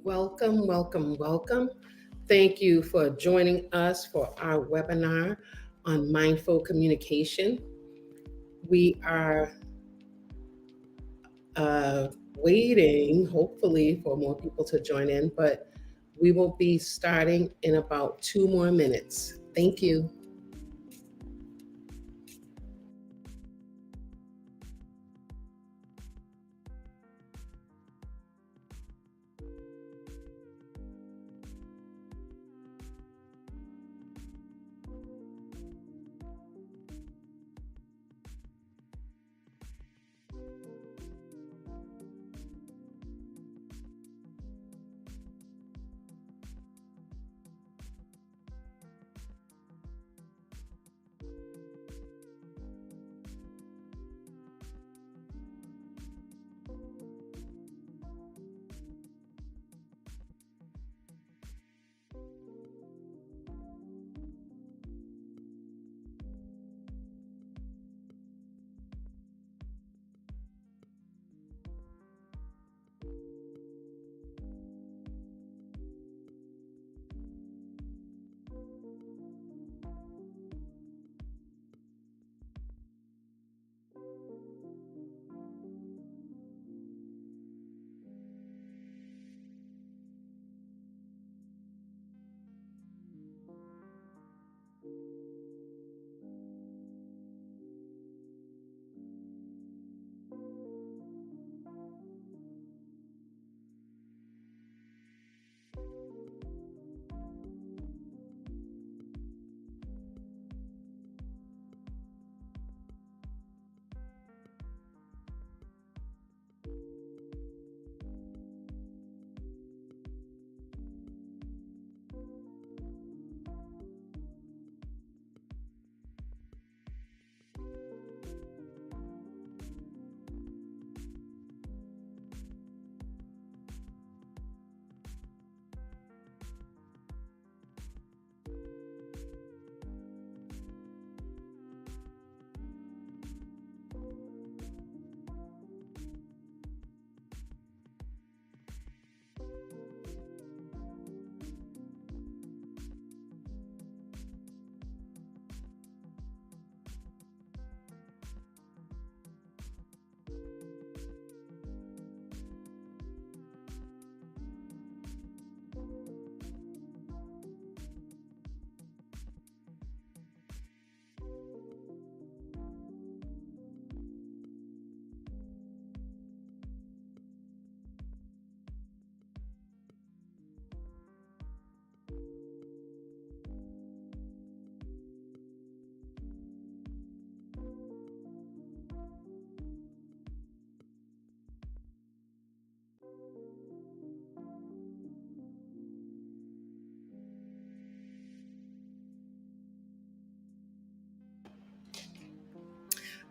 Welcome, welcome, welcome. Thank you for joining us for our webinar on mindful communication. We are uh, waiting, hopefully, for more people to join in, but we will be starting in about 2 more minutes. Thank you.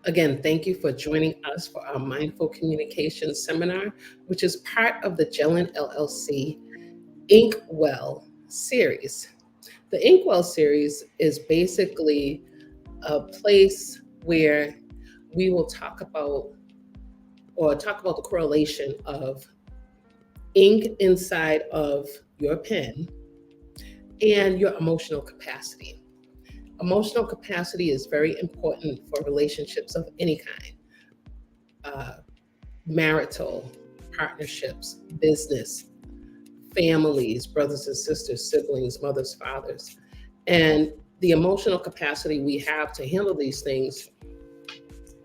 Again, thank you for joining us for our Mindful Communication Seminar, which is part of the Gellin LLC Inkwell series. The Inkwell series is basically a place where we will talk about the correlation of ink inside of your pen and your emotional capacity. Emotional capacity is very important for relationships of any kind, uh, marital, partnerships, business, families, brothers and sisters, siblings, mothers, fathers. And the emotional capacity we have to handle these things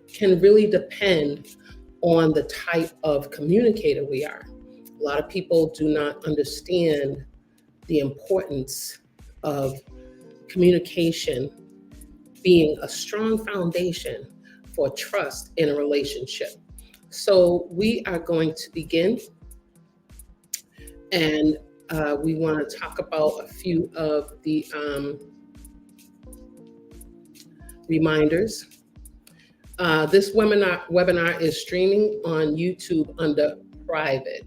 can really depend on the type of communicator we are. A lot of people do not understand the importance of communication being a strong foundation for trust in a relationship. So, we are going to begin, and we want to talk about a few of the reminders. This webinar is streaming on YouTube under private,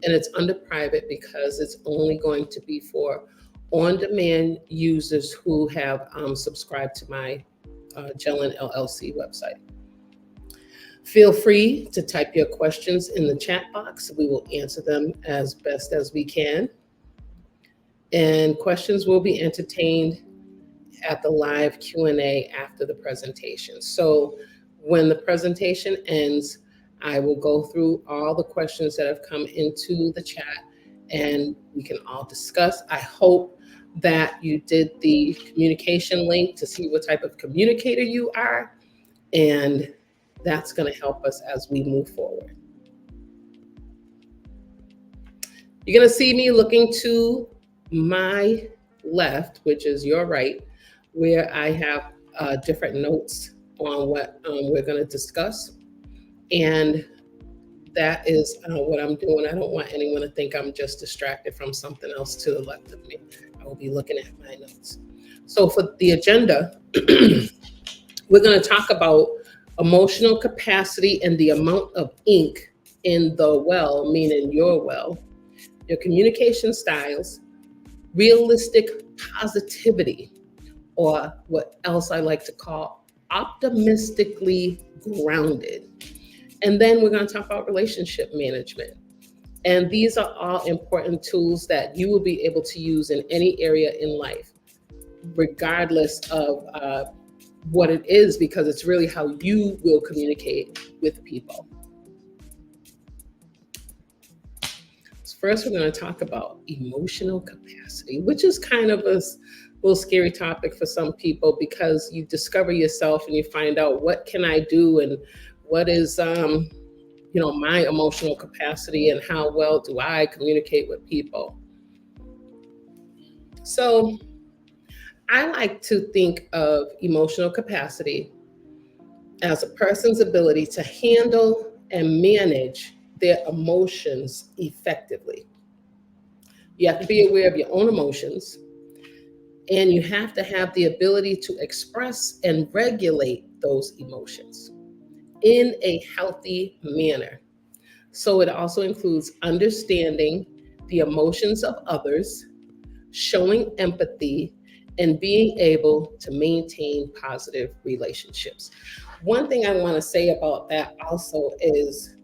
and it's under private because it's only going to be for on-demand users who have subscribed to my Gellin LLC website. Feel free to type your questions in the chat box. We will answer them as best as we can. And questions will be entertained at the live Q&A after the presentation. So when the presentation ends, I will go through all the questions that have come into the chat and we can all discuss. I hope that you did the communication link to see what type of communicator you are, and that's going to help us as we move forward. You're going to see me looking to my left, which is your right, where I have different notes on what we're going to discuss. And that is what I'm doing. I don't want anyone to think I'm just distracted from something else to the left of me. I will be looking at my notes. So for the agenda, we're going to talk about emotional capacity and the amount of ink in the well, meaning your well, your communication styles, realistic positivity, or what else I like to call optimistically grounded. And then we're going to talk about relationship management. And these are all important tools that you will be able to use in any area in life, regardless of what it is, because it's really how you will communicate with people. First, we're going to talk about emotional capacity, which is kind of a little scary topic for some people, because you discover yourself and you find out, what can I do, and what is my emotional capacity, and how well do I communicate with people. So I like to think of emotional capacity as a person's ability to handle and manage their emotions effectively. You have to be aware of your own emotions, and you have to have the ability to express and regulate those emotions in a healthy manner. So it also includes understanding the emotions of others, showing empathy, and being able to maintain positive relationships. One thing I want to say about that also is,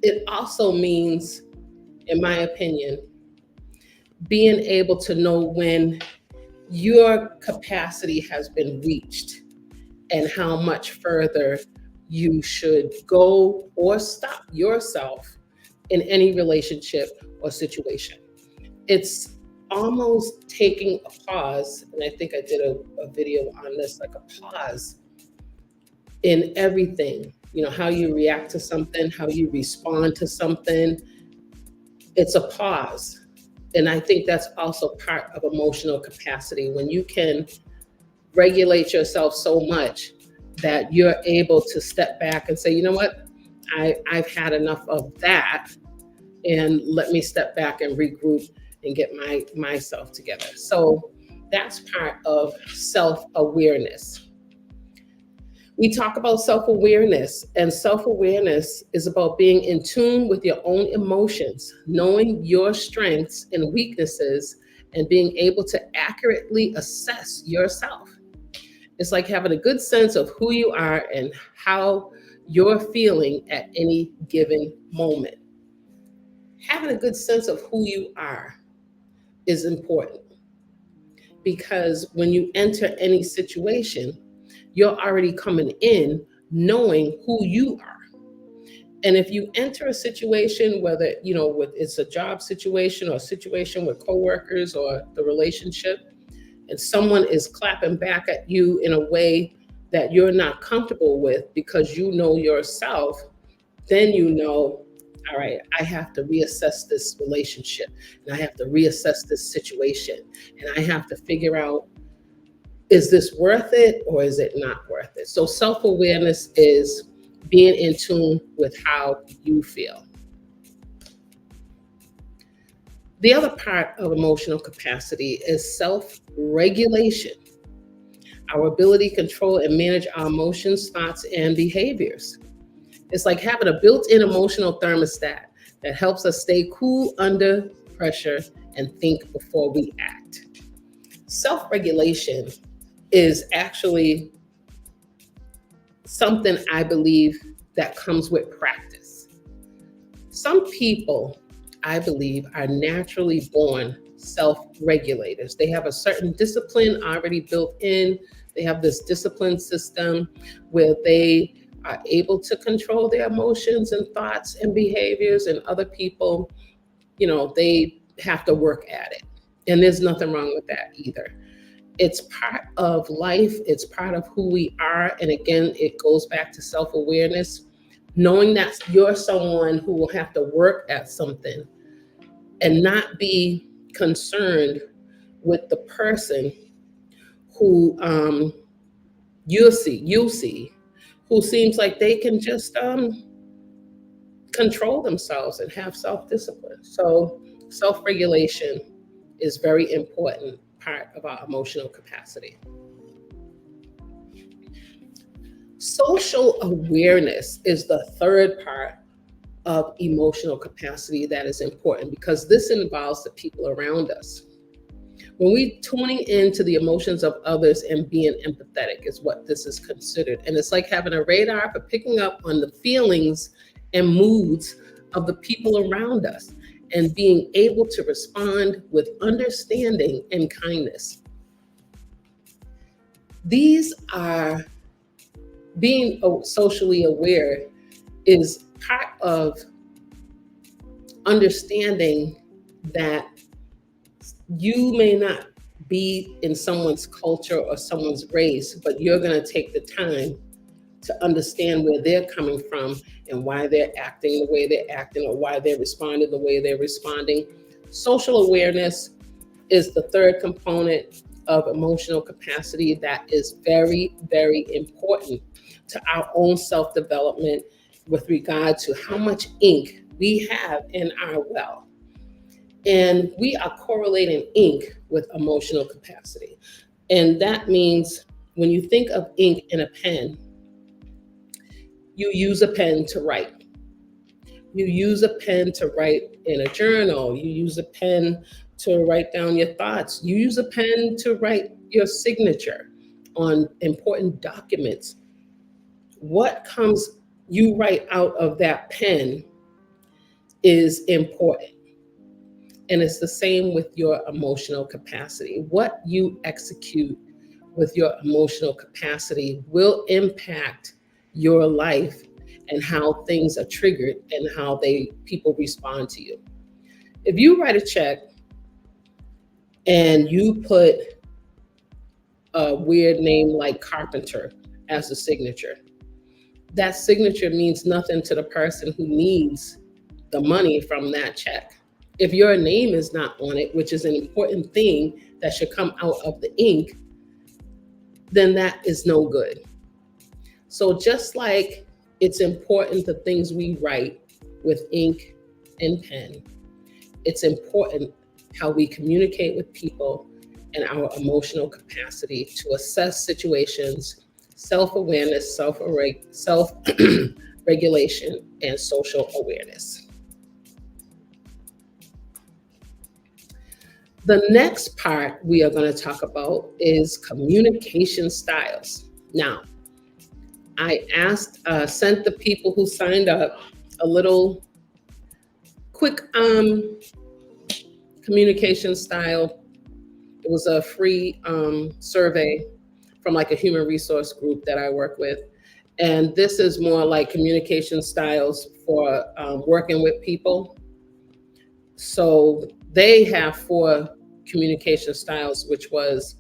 it also means, in my opinion, being able to know when your capacity has been reached and how much further you should go or stop yourself in any relationship or situation. It's almost taking a pause, and I think I did a video on this, like a pause in everything. How you react to something, how you respond to something. It's a pause. And I think that's also part of emotional capacity, when you can regulate yourself so much that you're able to step back and say, you know what, I've had enough of that, and let me step back and regroup and get myself together. So that's part of self-awareness. We talk about self-awareness, and self-awareness is about being in tune with your own emotions, knowing your strengths and weaknesses, and being able to accurately assess yourself. It's like having a good sense of who you are and how you're feeling at any given moment. Having a good sense of who you are is important, because when you enter any situation, you're already coming in knowing who you are. And if you enter a situation, whether it's a job situation or a situation with coworkers or the relationship, and someone is clapping back at you in a way that you're not comfortable with because you know yourself, then all right, I have to reassess this relationship, and I have to reassess this situation, and I have to figure out, is this worth it or is it not worth it? So self-awareness is being in tune with how you feel. The other part of emotional capacity is self-regulation, our ability to control and manage our emotions, thoughts, and behaviors. It's like having a built-in emotional thermostat that helps us stay cool under pressure and think before we act. Self-regulation is actually something I believe that comes with practice. Some people, I believe, are naturally born self-regulators. They have a certain discipline already built in. They have this discipline system where they are able to control their emotions and thoughts and behaviors, and other people, they have to work at it. And there's nothing wrong with that either. It's part of life, it's part of who we are. And again, it goes back to self awareness, knowing that you're someone who will have to work at something and not be concerned with the person who you'll see who seems like they can just control themselves and have self-discipline. So self-regulation is very important part of our emotional capacity. Social awareness is the third part of emotional capacity that is important, because this involves the people around us. When we tuning into the emotions of others and being empathetic is what this is considered. And it's like having a radar for picking up on the feelings and moods of the people around us and being able to respond with understanding and kindness. These are being socially aware is part of understanding that you may not be in someone's culture or someone's race, but you're going to take the time to understand where they're coming from and why they're acting the way they're acting, or why they're responding the way they're responding. Social awareness is the third component of emotional capacity that is very, very important to our own self-development with regard to how much ink we have in our well. And we are correlating ink with emotional capacity. And that means when you think of ink in a pen, you use a pen to write. You use a pen to write in a journal. You use a pen to write down your thoughts. You use a pen to write your signature on important documents. What comes you write out of that pen is important. And it's the same with your emotional capacity. What you execute with your emotional capacity will impact your life and how things are triggered and how people respond to you. If you write a check and you put a weird name like Carpenter as a signature, that signature means nothing to the person who needs the money from that check. If your name is not on it, which is an important thing that should come out of the ink, then that is no good. So just like it's important the things we write with ink and pen, it's important how we communicate with people and our emotional capacity to assess situations, self-awareness, self-regulation, and social awareness. The next part we are going to talk about is communication styles. Now, I sent the people who signed up a little quick communication style. It was a free survey from like a human resource group that I work with. And this is more like communication styles for working with people. So they have 4 communication styles, which was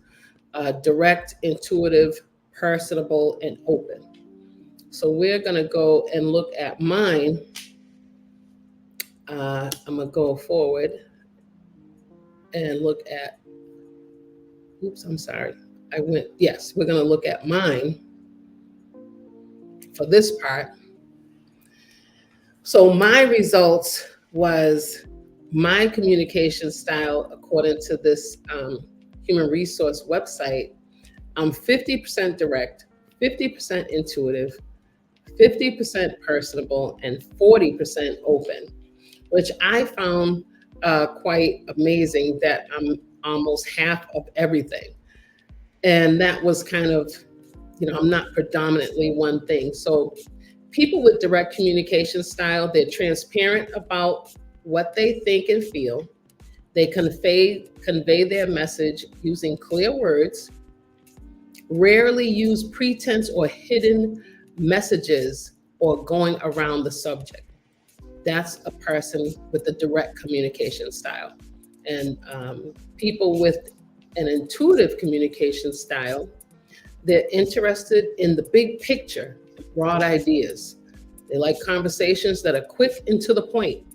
direct, intuitive, personable, and open. So we're going to go and look at mine. I'm going to go forward and look at, yes, we're going to look at mine for this part. So my results was my communication style, according to this human resource website, I'm 50% direct, 50% intuitive, 50% personable, and 40% open, which I found quite amazing, that I'm almost half of everything. And that was kind of I'm not predominantly one thing. So people with direct communication style, they're transparent about what they think and feel. They convey their message using clear words, rarely use pretense or hidden messages or going around the subject. That's a person with a direct communication style. And people with an intuitive communication style, they're interested in the big picture, broad ideas. They like conversations that are quick and to the point.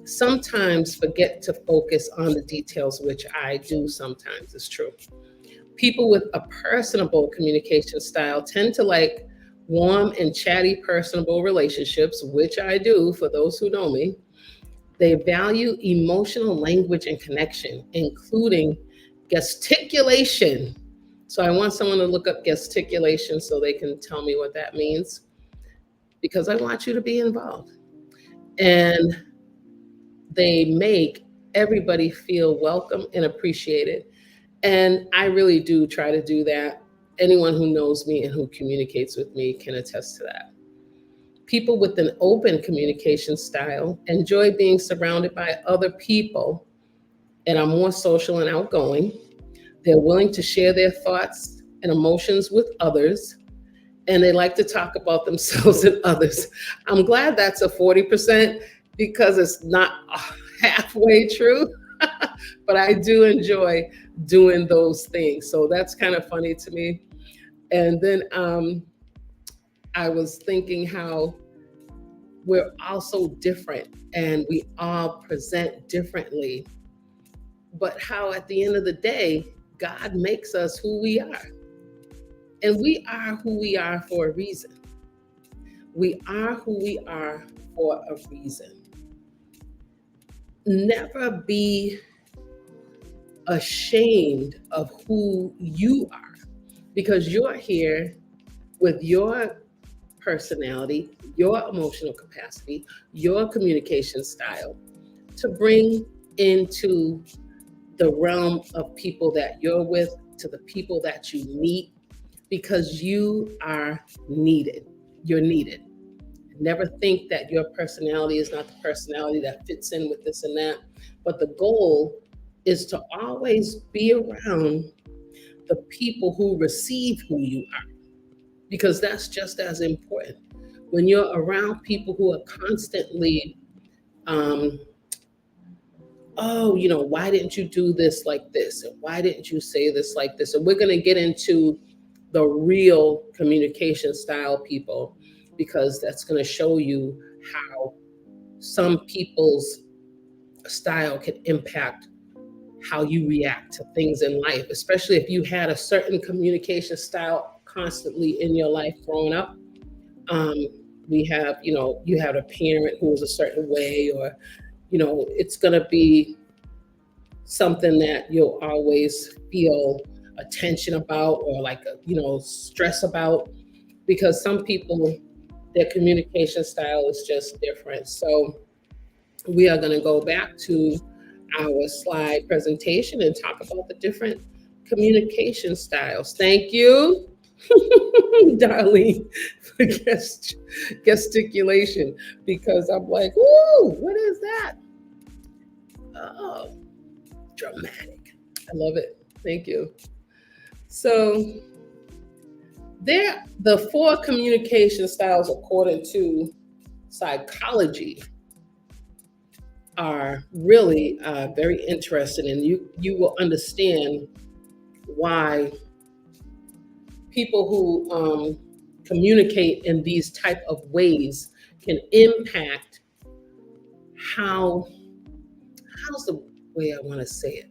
Sometimes forget to focus on the details, which I do sometimes, it's true. People with a personable communication style tend to like warm and chatty personable relationships, which I do for those who know me. They value emotional language and connection, including gesticulation. So I want someone to look up gesticulation so they can tell me what that means, because I want you to be involved. And they make everybody feel welcome and appreciated. And I really do try to do that. Anyone who knows me and who communicates with me can attest to that. People with an open communication style enjoy being surrounded by other people and are more social and outgoing. They're willing to share their thoughts and emotions with others, and they like to talk about themselves and others. I'm glad that's a 40% because it's not halfway true, but I do enjoy doing those things. So that's kind of funny to me. And then I was thinking how we're all so different and we all present differently, but how at the end of the day, God makes us who we are. And we are who we are for a reason. We are who we are for a reason. Never be ashamed of who you are, because you're here with your personality, your emotional capacity, your communication style to bring into the realm of people that you're with, to the people that you meet, because you are needed. You're needed. Never think that your personality is not the personality that fits in with this and that. But the goal is to always be around the people who receive who you are, because that's just as important. When you're around people who are constantly, oh, why didn't you do this like this? And why didn't you say this like this? And we're going to get into the real communication style people, because that's going to show you how some people's style can impact how you react to things in life, especially if you had a certain communication style constantly in your life growing up. Um, we have, you had a parent who was a certain way, or, it's going to be something that you'll always feel attention about, or like, stress about, because some people, their communication style is just different. So we are going to go back to our slide presentation and talk about the different communication styles. Thank you, Darlene, for gesticulation, because I'm like, whoa, what is that? Oh, dramatic. I love it. Thank you. So the 4 communication styles, according to psychology, are really very interesting, and you will understand why people who communicate in these type of ways can impact how's the way I want to say it.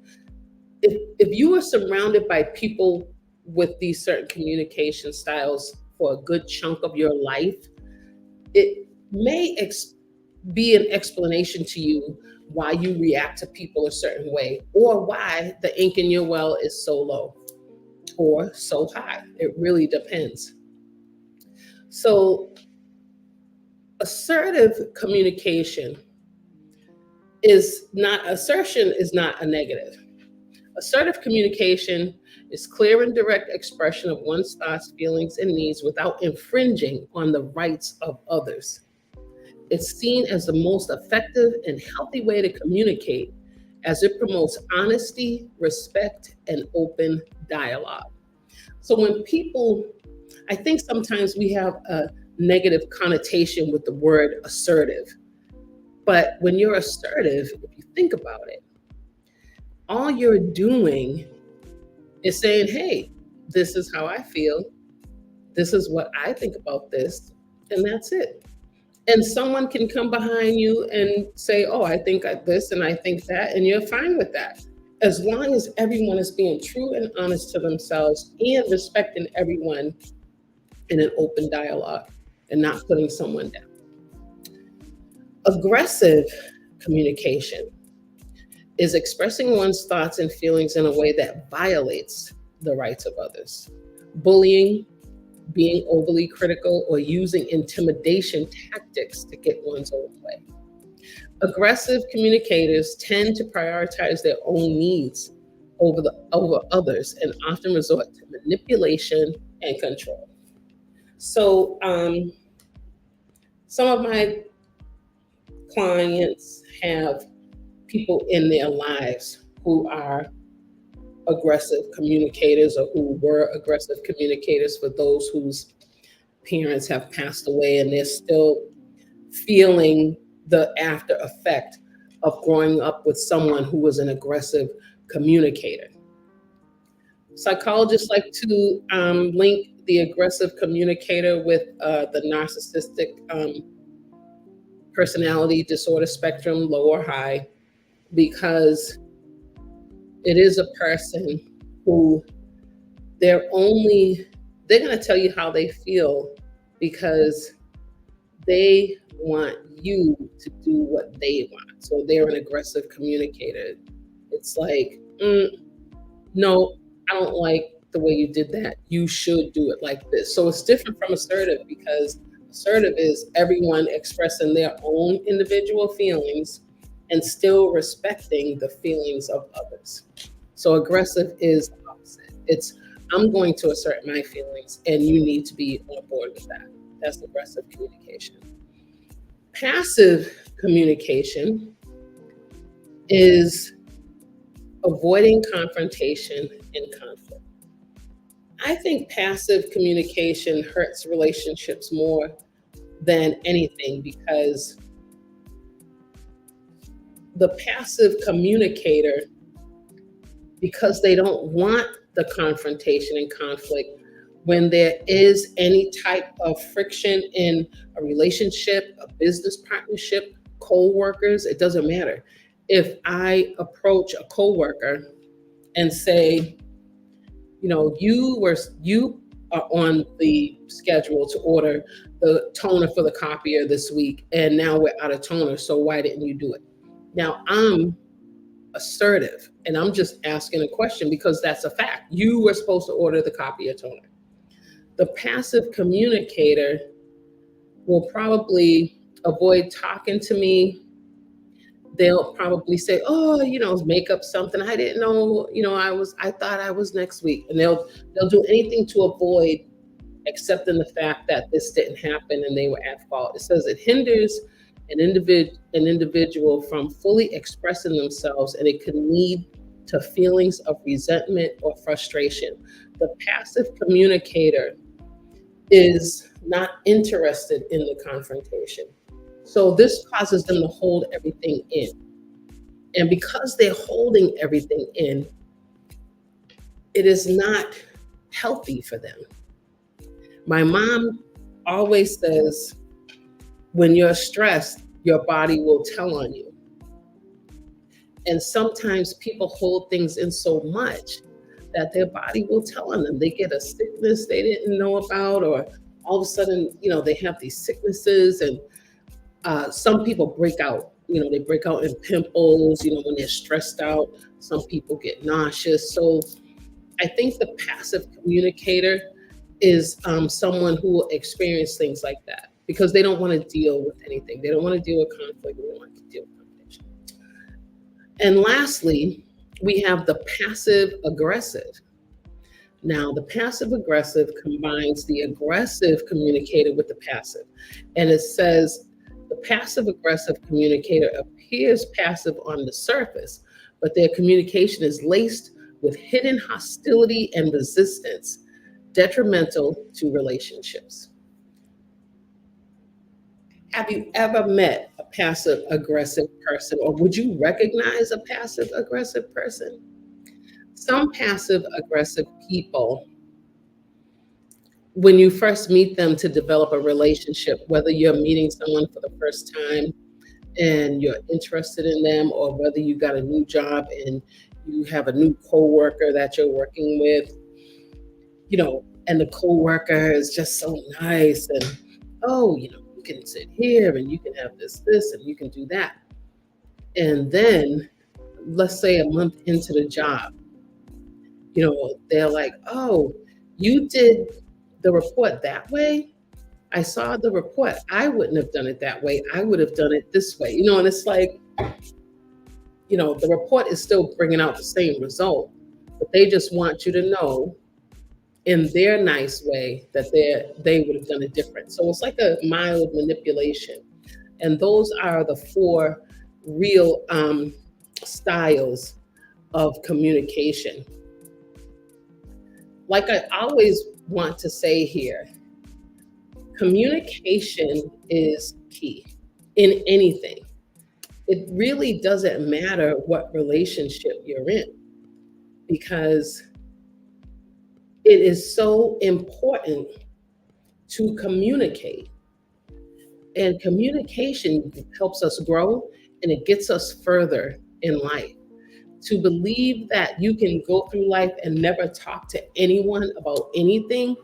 If you are surrounded by people with these certain communication styles for a good chunk of your life, it may be an explanation to you why you react to people a certain way, or why the ink in your well is so low or so high. It really depends. So assertive communication assertion is not a negative. Assertive communication is clear and direct expression of one's thoughts, feelings, and needs without infringing on the rights of others. It's seen as the most effective and healthy way to communicate as it promotes honesty, respect, and open dialogue. So when people, I think sometimes we have a negative connotation with the word assertive. But when you're assertive, if you think about it, all you're doing is saying, hey, this is how I feel. This is what I think about this. And that's it. And someone can come behind you and say, oh, I think this and I think that. And you're fine with that. As long as everyone is being true and honest to themselves and respecting everyone in an open dialogue and not putting someone down. Aggressive communication is expressing one's thoughts and feelings in a way that violates the rights of others. Bullying, being overly critical, or using intimidation tactics to get one's own way. Aggressive communicators tend to prioritize their own needs over others and often resort to manipulation and control. So some of my clients have people in their lives who are aggressive communicators or who were aggressive communicators for those whose parents have passed away and they're still feeling the after effect of growing up with someone who was an aggressive communicator. Psychologists like to link the aggressive communicator with the narcissistic personality disorder spectrum, low or high, because it is a person who they're going to tell you how they feel because they want you to do what they want. So they're an aggressive communicator. It's like, no, I don't like the way you did that. You should do it like this. So it's different from assertive because assertive is everyone expressing their own individual feelings and still respecting the feelings of others. So aggressive is the opposite. It's, I'm going to assert my feelings and you need to be on board with that. That's aggressive communication. Passive communication is avoiding confrontation and conflict. I think passive communication hurts relationships more than anything because the passive communicator, because they don't want the confrontation and conflict, when there is any type of friction in a relationship, a business partnership, co-workers, it doesn't matter. If I approach a co-worker and say, you are on the schedule to order the toner for the copier this week, and now we're out of toner, so why didn't you do it? Now I'm assertive and I'm just asking a question because that's a fact. You were supposed to order the copier toner. The passive communicator will probably avoid talking to me. They'll probably say, oh, make up something. I didn't know, I thought I was next week. And they'll do anything to avoid accepting the fact that this didn't happen and they were at fault. It says it hinders an individual from fully expressing themselves, and it can lead to feelings of resentment or frustration. The passive communicator is not interested in the confrontation. So this causes them to hold everything in. And because they're holding everything in, it is not healthy for them. My mom always says, when you're stressed, your body will tell on you. And sometimes people hold things in so much that their body will tell on them. They get a sickness they didn't know about, or all of a sudden, they have these sicknesses, and some people break out. They break out in pimples, when they're stressed out. Some people get nauseous. So I think the passive communicator is someone who will experience things like that because they don't want to deal with anything. They don't want to deal with conflict. They don't want to deal with conflict. And lastly, We have the passive aggressive. Now, the passive aggressive combines the aggressive communicator with the passive. And it says the passive aggressive communicator appears passive on the surface, but their communication is laced with hidden hostility and resistance, detrimental to relationships. Have you ever met a passive aggressive person, or would you recognize a passive aggressive person? Some passive aggressive people, when you first meet them to develop a relationship, whether you're meeting someone for the first time and you're interested in them, or whether you got a new job and you have a new coworker that you're working with, and the coworker is just so nice and, oh, you can sit here and you can have this, and you can do that. And then let's say a month into the job, they're like, oh, you did the report that way? I saw the report. I wouldn't have done it that way. I would have done it this way. And it's like, the report is still bringing out the same result, but they just want you to know in their nice way that they would have done it different. So it's like a mild manipulation. And those are the four real styles of communication. Like I always want to say here, communication is key in anything. It really doesn't matter what relationship you're in, because it is so important to communicate. And communication helps us grow, and it gets us further in life. To believe that you can go through life and never talk to anyone about anything,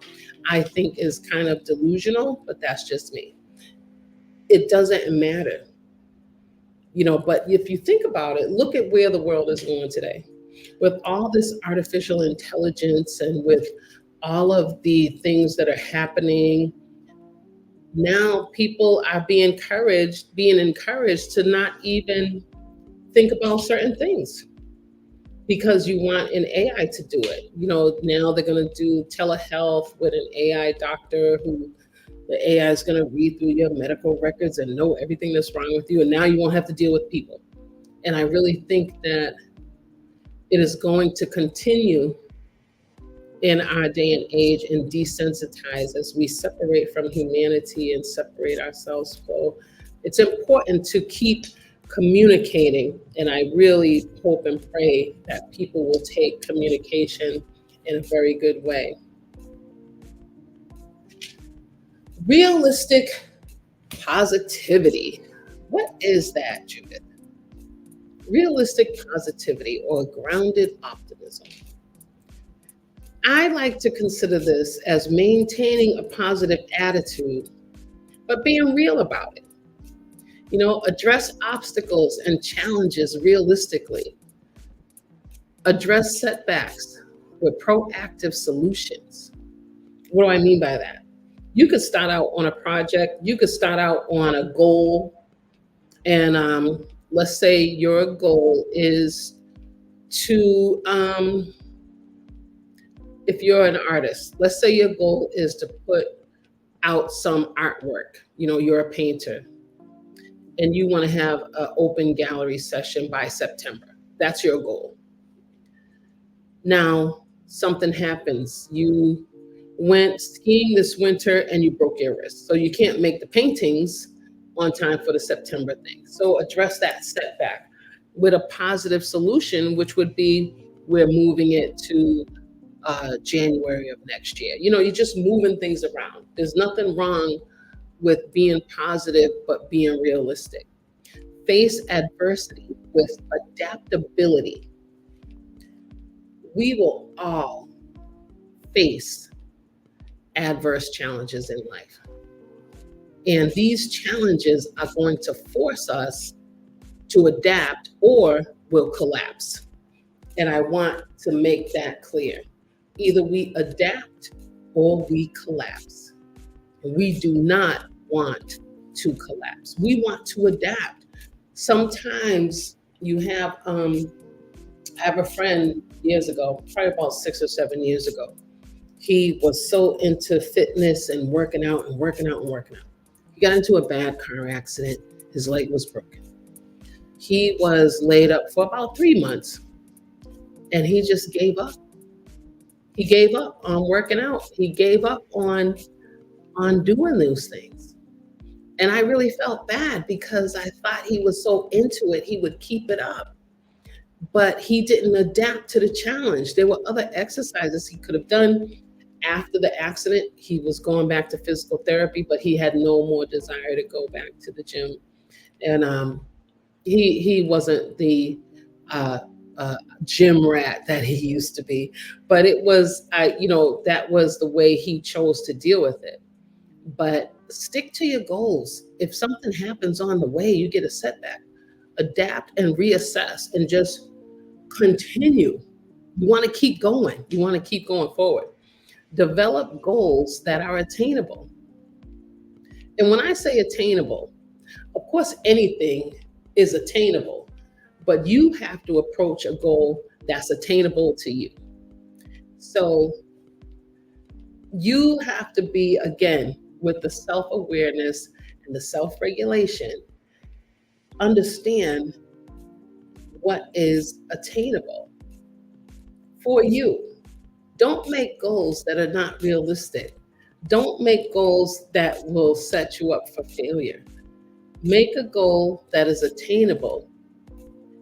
I think is kind of delusional, but that's just me. It doesn't matter. But if you think about it, look at where the world is going today. With all this artificial intelligence and with all of the things that are happening, now people are being encouraged to not even think about certain things because you want an AI to do it. Now they're going to do telehealth with an AI doctor who the AI is going to read through your medical records and know everything that's wrong with you. And now you won't have to deal with people. And I really think that it is going to continue in our day and age and desensitize as we separate from humanity and separate ourselves. So it's important to keep communicating. And I really hope and pray that people will take communication in a very good way. Realistic positivity. What is that, Judith? Realistic positivity or grounded optimism. I like to consider this as maintaining a positive attitude, but being real about it. Address obstacles and challenges realistically. Address setbacks with proactive solutions. What do I mean by that? You could start out on a project, you could start out on a goal, and let's say your goal is to, if you're an artist, let's say your goal is to put out some artwork. You're a painter and you want to have an open gallery session by September. That's your goal. Now, something happens. You went skiing this winter and you broke your wrist. So you can't make the paintings on time for the September thing. So address that setback with a positive solution, which would be we're moving it to January of next year. You're just moving things around. There's nothing wrong with being positive, but being realistic. Face adversity with adaptability. We will all face adverse challenges in life. And these challenges are going to force us to adapt or we'll collapse. And I want to make that clear. Either we adapt or we collapse. We do not want to collapse. We want to adapt. Sometimes you have I have a friend years ago, probably about 6 or 7 years ago. He was so into fitness and working out and working out and working out. He got into a bad car accident. His leg was broken. He was laid up for about 3 months and he just gave up. He gave up on working out. He gave up on doing those things. And I really felt bad because I thought he was so into it, he would keep it up. But he didn't adapt to the challenge. There were other exercises he could have done. After the accident, he was going back to physical therapy, but he had no more desire to go back to the gym. And he wasn't the uh, gym rat that he used to be, but it was that was the way he chose to deal with it. But stick to your goals. If something happens on the way, you get a setback, adapt and reassess and just continue. You want to keep going. You want to keep going forward. Develop goals that are attainable. And when I say attainable, of course, anything is attainable, but you have to approach a goal that's attainable to you. So you have to be, again, with the self awareness and the self regulation, understand what is attainable for you. Don't make goals that are not realistic. Don't make goals that will set you up for failure. Make a goal that is attainable.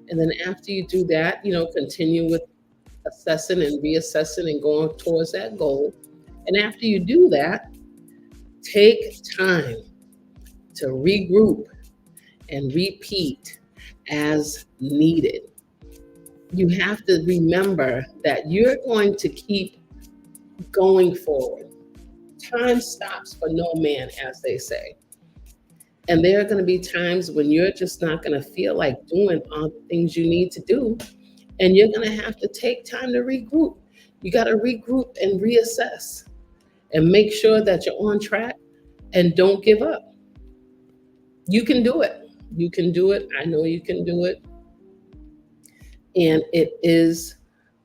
And then after you do that, continue with assessing and reassessing and going towards that goal. And after you do that, take time to regroup and repeat as needed. You have to remember that you're going to keep going forward. Time stops for no man, as they say. And there are going to be times when you're just not going to feel like doing all the things you need to do. And you're going to have to take time to regroup. You got to regroup and reassess and make sure that you're on track and don't give up. You can do it. You can do it. I know you can do it. And it is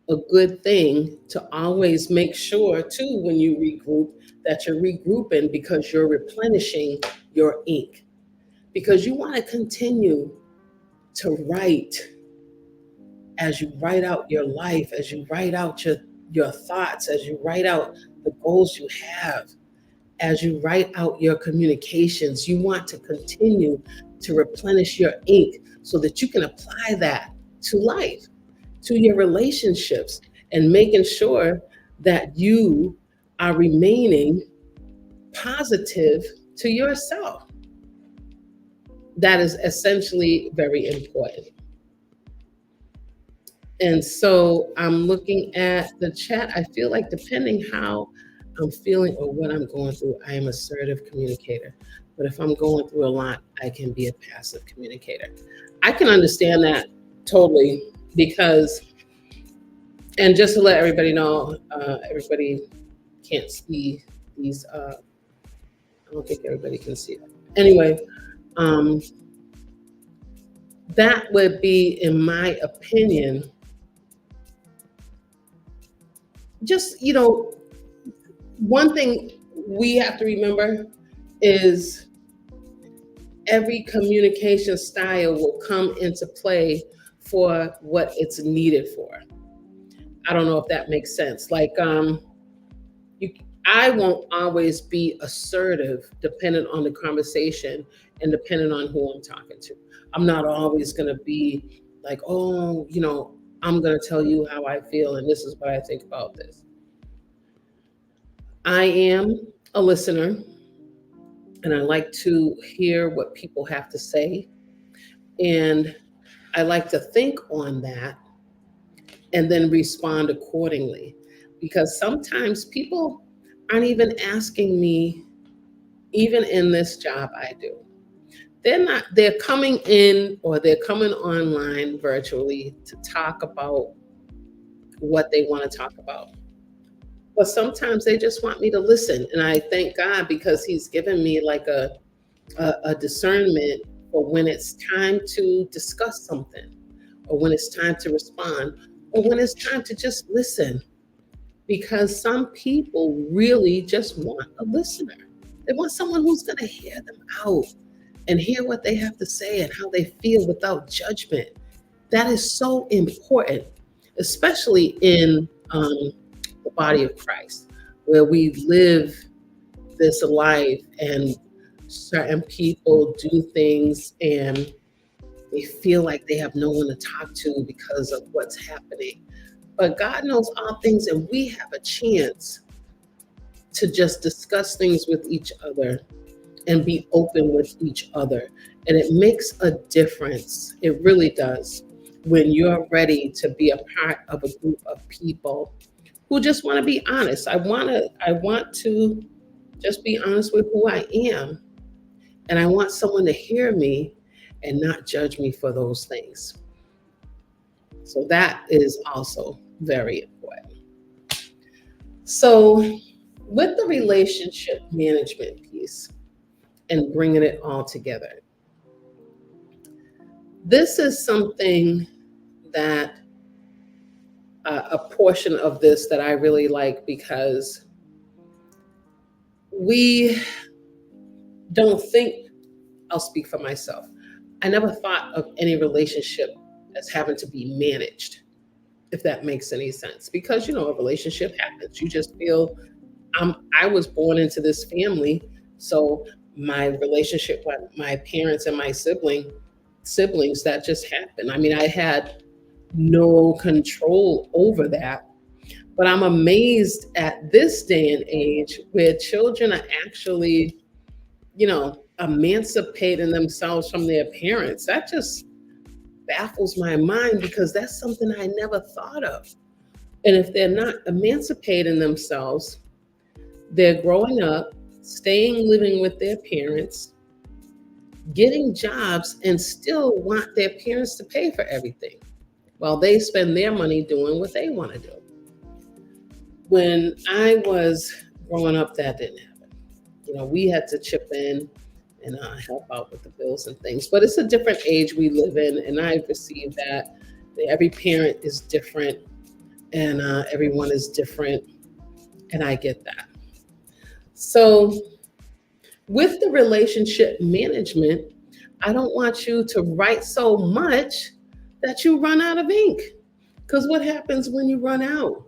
a good thing to always make sure, too, when you regroup, that you're regrouping because you're replenishing your ink. Because you want to continue to write as you write out your life, as you write out your thoughts, as you write out the goals you have, as you write out your communications. You want to continue to replenish your ink so that you can apply that to life, to your relationships, and making sure that you are remaining positive to yourself. That is essentially very important. And so I'm looking at the chat. I feel like depending how I'm feeling or what I'm going through, I am assertive communicator. But if I'm going through a lot, I can be a passive communicator. I can understand that totally because, and just to let everybody know, everybody can't see these. I don't think everybody can see it. Anyway, that would be, in my opinion, just, one thing we have to remember is every communication style will come into play for what it's needed for. I don't know if that makes sense. Like, I won't always be assertive depending on the conversation and depending on who I'm talking to. I'm not always going to be like, oh, I'm going to tell you how I feel and this is what I think about this. I am a listener and I like to hear what people have to say. And I like to think on that and then respond accordingly. Because sometimes people aren't even asking me, even in this job I do. They're coming in or they're coming online virtually to talk about what they want to talk about. But sometimes they just want me to listen. And I thank God because He's given me like a discernment for when it's time to discuss something or when it's time to respond or when it's time to just listen. Because some people really just want a listener. They want someone who's going to hear them out and hear what they have to say and how they feel without judgment. That is so important, especially in the body of Christ, where we live this life and certain people do things and they feel like they have no one to talk to because of what's happening. But God knows all things, and we have a chance to just discuss things with each other and be open with each other. And it makes a difference. It really does. When you're ready to be a part of a group of people who just want to be honest. I want to just be honest with who I am. And I want someone to hear me and not judge me for those things. So that is also very important. So, with the relationship management piece and bringing it all together, this is something that a portion of this that I really like because we don't think, I'll speak for myself. I never thought of any relationship as having to be managed, if that makes any sense. Because, a relationship happens. You just feel, I was born into this family, so my relationship with my parents and my siblings, that just happened. I mean, I had no control over that. But I'm amazed at this day and age where children are actually, emancipating themselves from their parents. That just baffles my mind because that's something I never thought of. And if they're not emancipating themselves, they're growing up, staying living with their parents, getting jobs, and still want their parents to pay for everything while they spend their money doing what they want to do. When I was growing up, that didn't happen. We had to chip in and help out with the bills and things. But it's a different age we live in, and I perceive that every parent is different and everyone is different, and I get that. So, with the relationship management, I don't want you to write so much that you run out of ink. Because what happens when you run out?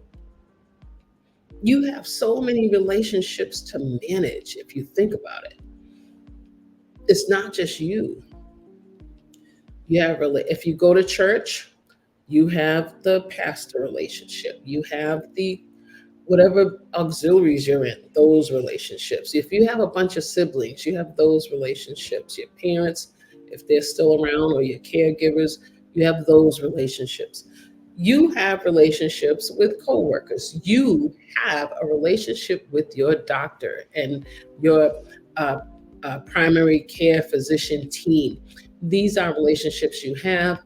You have so many relationships to manage if you think about it. It's not just you. If you go to church, you have the pastor relationship. You have the whatever auxiliaries you're in, those relationships. If you have a bunch of siblings, you have those relationships. Your parents, if they're still around, or your caregivers, you have those relationships. You have relationships with coworkers. You have a relationship with your doctor and your primary care physician team. These are relationships you have.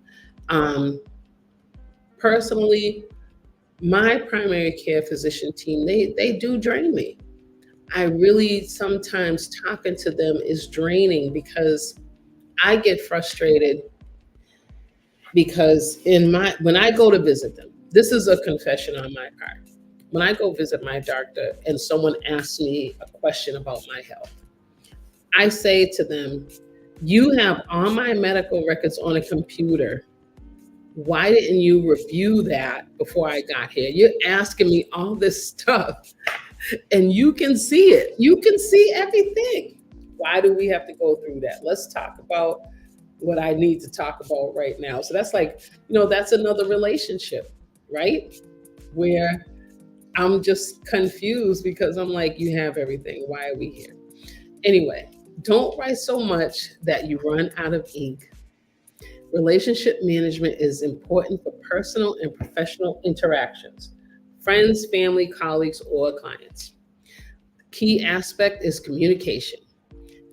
Personally, my primary care physician team, they do drain me. I really sometimes talking to them is draining because I get frustrated because when I go to visit them, this is a confession on my part. When I go visit my doctor and someone asks me a question about my health, I say to them, you have all my medical records on a computer. Why didn't you review that before I got here? You're asking me all this stuff and you can see it. You can see everything. Why do we have to go through that? Let's talk about what I need to talk about right now. So that's like, that's another relationship, right? Where I'm just confused because I'm like, you have everything. Why are we here? Anyway, don't write so much that you run out of ink. Relationship management is important for personal and professional interactions, friends, family, colleagues, or clients. The key aspect is communication.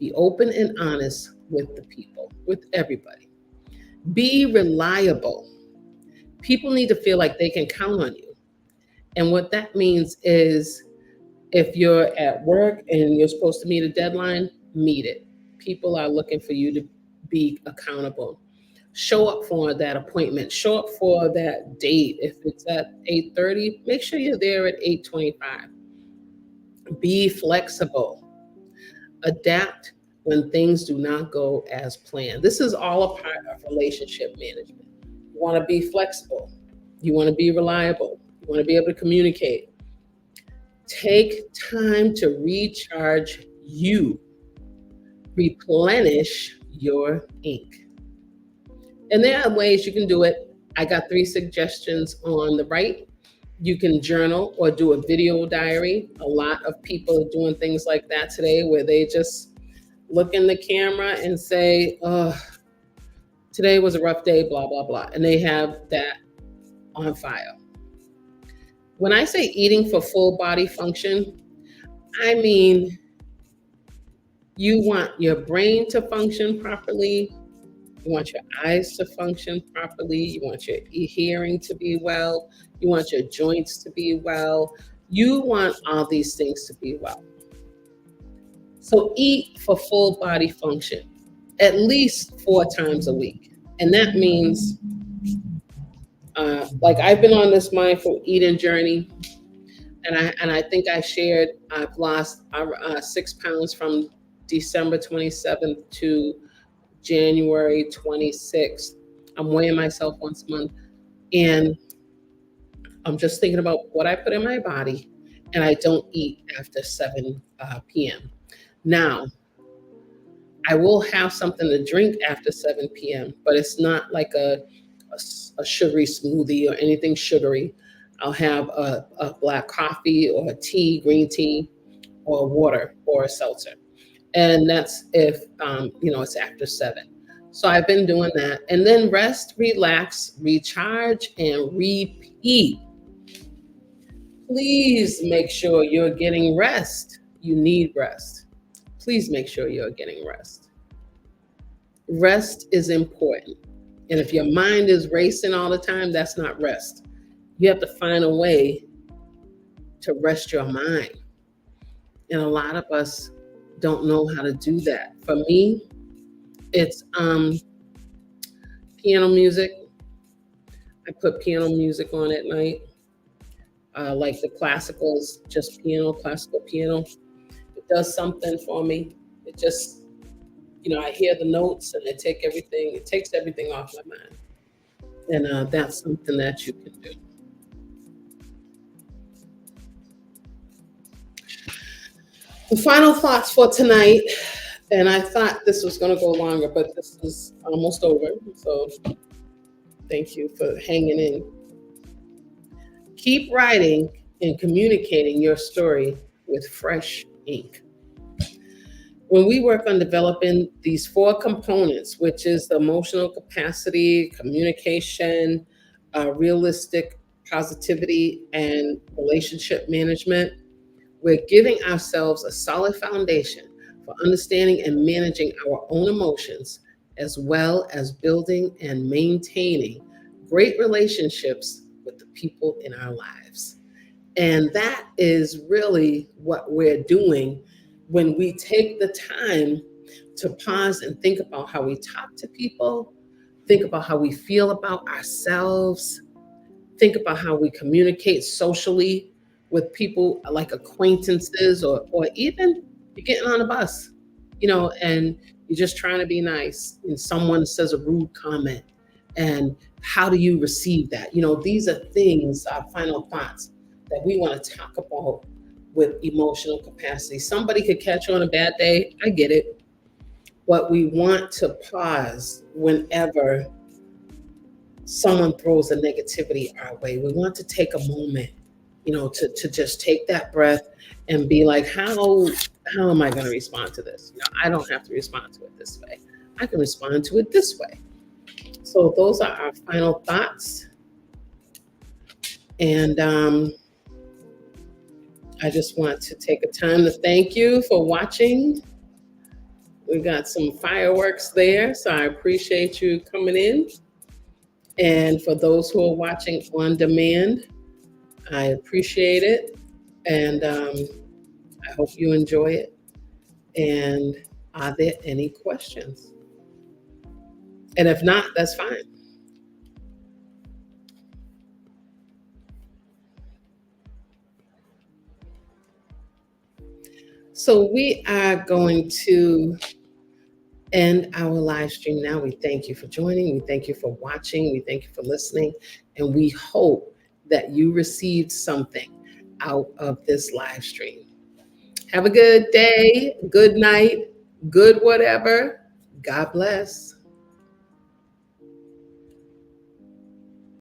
Be open and honest with the people, with everybody. Be reliable. People need to feel like they can count on you. And what that means is if you're at work and you're supposed to meet a deadline, meet it. People are looking for you to be accountable. show up for that appointment, show up for that date. If it's at 8:30, make sure you're there at 8:25. Be flexible. Adapt when things do not go as planned. This is all a part of relationship management. You want to be flexible. You want to be reliable. You want to be able to communicate. Take time to recharge you, replenish your ink. And there are ways you can do it. I got 3 suggestions on the right. You can journal or do a video diary. A lot of people are doing things like that today where they just look in the camera and say, oh, today was a rough day, blah, blah, blah. And they have that on file. When I say eating for full body function, I mean you want your brain to function properly. You want your eyes to function properly. You want your hearing to be well. You want your joints to be well. You want all these things to be well. So eat for full body function at least 4 times a week. And that means, like I've been on this mindful eating journey, and I think I shared I've lost 6 pounds from December 27th to January 26th. I'm weighing myself once a month, and I'm just thinking about what I put in my body, and I don't eat after 7 p.m. Now, I will have something to drink after 7 p.m., but it's not like a sugary smoothie or anything sugary. I'll have a black coffee or a tea, green tea, or water or a seltzer. And that's if, it's after 7. So I've been doing that. And then rest, relax, recharge, and repeat. Please make sure you're getting rest. You need rest. Please make sure you're getting rest. Rest is important. And if your mind is racing all the time, that's not rest. You have to find a way to rest your mind. And a lot of us don't know how to do that. For me, it's piano music. I put piano music on at night, like the classicals, just piano, classical piano. It does something for me. It just, I hear the notes and it takes everything off my mind. And that's something that you can do. The final thoughts for tonight, and I thought this was going to go longer, but this is almost over. So thank you for hanging in. Keep writing and communicating your story with fresh ink. When we work on developing these 4 components, which is the emotional capacity, communication, realistic positivity, and relationship management, we're giving ourselves a solid foundation for understanding and managing our own emotions, as well as building and maintaining great relationships with the people in our lives. And that is really what we're doing when we take the time to pause and think about how we talk to people, think about how we feel about ourselves, think about how we communicate socially with people like acquaintances, or even you're getting on a bus, and you're just trying to be nice and someone says a rude comment. And how do you receive that? These are things, our final thoughts that we want to talk about with emotional capacity. Somebody could catch you on a bad day. I get it. But we want to pause whenever someone throws a negativity our way. We want to take a moment, to just take that breath and be like, how am I going to respond to this? I don't have to respond to it this way. I can respond to it this way. So those are our final thoughts. And I just want to take a time to thank you for watching. We got some fireworks there, so I appreciate you coming in. And for those who are watching on demand, I appreciate it. And I hope you enjoy it. And are there any questions? And if not, that's fine. So we are going to end our live stream now. We thank you for joining. We thank you for watching. We thank you for listening. And we hope that you received something out of this live stream. Have a good day, good night, good whatever. God bless.